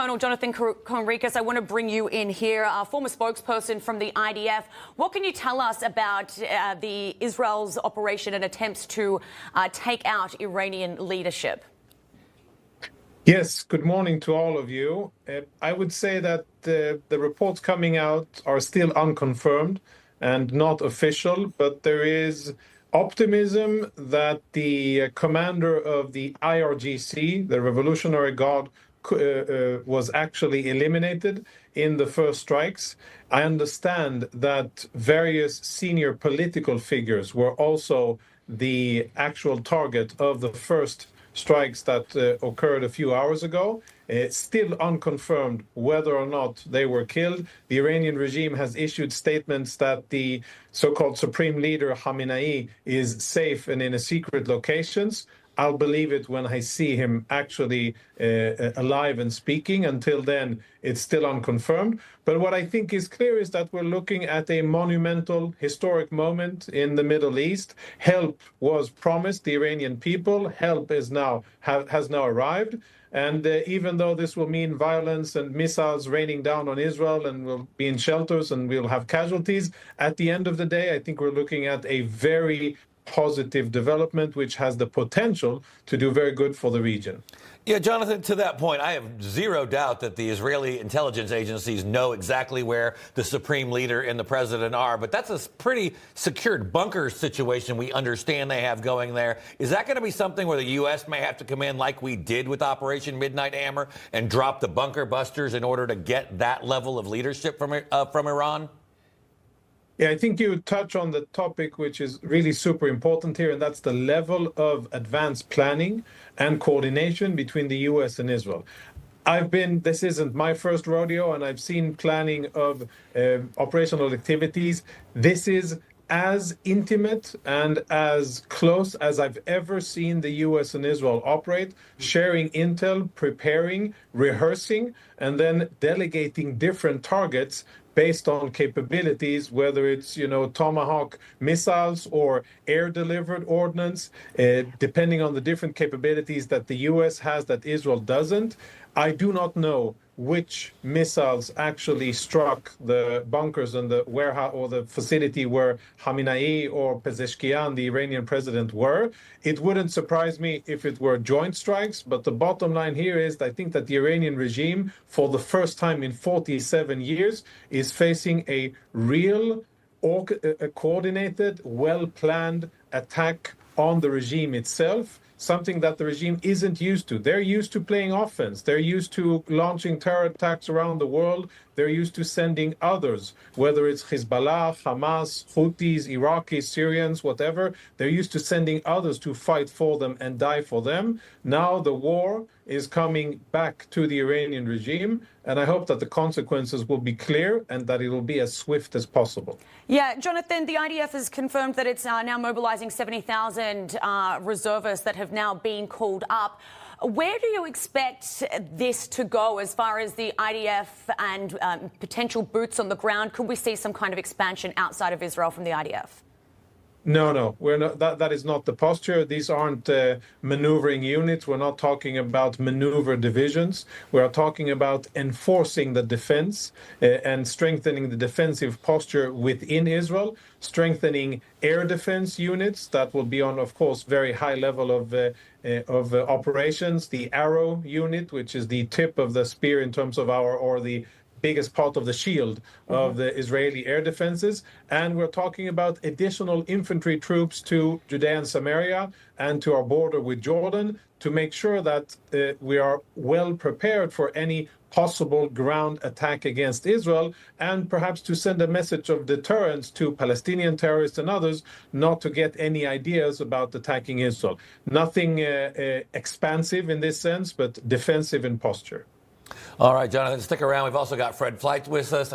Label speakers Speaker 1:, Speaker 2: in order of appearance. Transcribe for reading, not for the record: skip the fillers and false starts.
Speaker 1: Colonel Jonathan Conricus, I want to bring you in here, former spokesperson from the IDF. What can you tell us about the Israel's operation and attempts to take out Iranian leadership?
Speaker 2: Yes, good morning to all of you. I would say that the reports coming out are still unconfirmed and not official, but there is optimism that the commander of the IRGC, the Revolutionary Guard, was actually eliminated in the first strikes. I understand that various senior political figures were also the actual target of the first strikes that occurred a few hours ago. It's still unconfirmed whether or not they were killed. The Iranian regime has issued statements that the so-called supreme leader Khamenei is safe and in a secret locations. I'll believe it when I see him actually alive and speaking. Until then, it's still unconfirmed. But what I think is clear is that we're looking at a monumental historic moment in the Middle East. Help was promised the Iranian people. Help is now has now arrived. And even though this will mean violence and missiles raining down on Israel and we'll be in shelters and we'll have casualties, at the end of the day, I think we're looking at a very positive development, which has the potential to do very good for the region.
Speaker 3: Yeah, Jonathan, to that point, I have zero doubt that the Israeli intelligence agencies know exactly where the supreme leader and the president are, but that's a pretty secured bunker situation we understand they have going there. Is that going to be something where the U.S. may have to come in like we did with Operation Midnight Hammer and drop the bunker busters in order to get that level of leadership from Iran?
Speaker 2: Yeah, I think you touch on the topic which is really super important here, and that's the level of advanced planning and coordination between the U.S. and Israel. This isn't my first rodeo, and I've seen planning of operational activities. This is as intimate and as close as I've ever seen the U.S. and Israel operate, sharing intel, preparing, rehearsing, and then delegating different targets based on capabilities, whether it's, Tomahawk missiles or air-delivered ordnance, depending on the different capabilities that the U.S. has that Israel doesn't. I do not know which missiles actually struck the bunkers and the warehouse or the facility where Khamenei or Pezeshkian, the Iranian president, were. It wouldn't surprise me if it were joint strikes, but the bottom line here is I think that the Iranian regime, for the first time in 47 years, is facing a real, coordinated, well-planned attack on the regime itself, something that the regime isn't used to. They're used to playing offense. They're used to launching terror attacks around the world. They're used to sending others, whether it's Hezbollah, Hamas, Houthis, Iraqis, Syrians, whatever. They're used to sending others to fight for them and die for them. Now the war is coming back to the Iranian regime, and I hope that the consequences will be clear and that it will be as swift as possible.
Speaker 1: Yeah, Jonathan, the IDF has confirmed that it's now mobilizing 70,000 reservists that have now been called up. Where do you expect this to go as far as the IDF and potential boots on the ground? Could we see some kind of expansion outside of Israel from the IDF?
Speaker 2: No, we're not. That is not the posture. These aren't maneuvering units. We're not talking about maneuver divisions. We are talking about enforcing the defense and strengthening the defensive posture within Israel, strengthening air defense units that will be on, of course, very high level of operations. The Arrow unit, which is the tip of the spear in terms of the biggest part of the shield of the Israeli air defenses. And we're talking about additional infantry troops to Judea and Samaria and to our border with Jordan to make sure that we are well prepared for any possible ground attack against Israel, and perhaps to send a message of deterrence to Palestinian terrorists and others not to get any ideas about attacking Israel. Nothing expansive in this sense, but defensive in posture.
Speaker 3: All right, Jonathan, stick around. We've also got Fred Flight with us.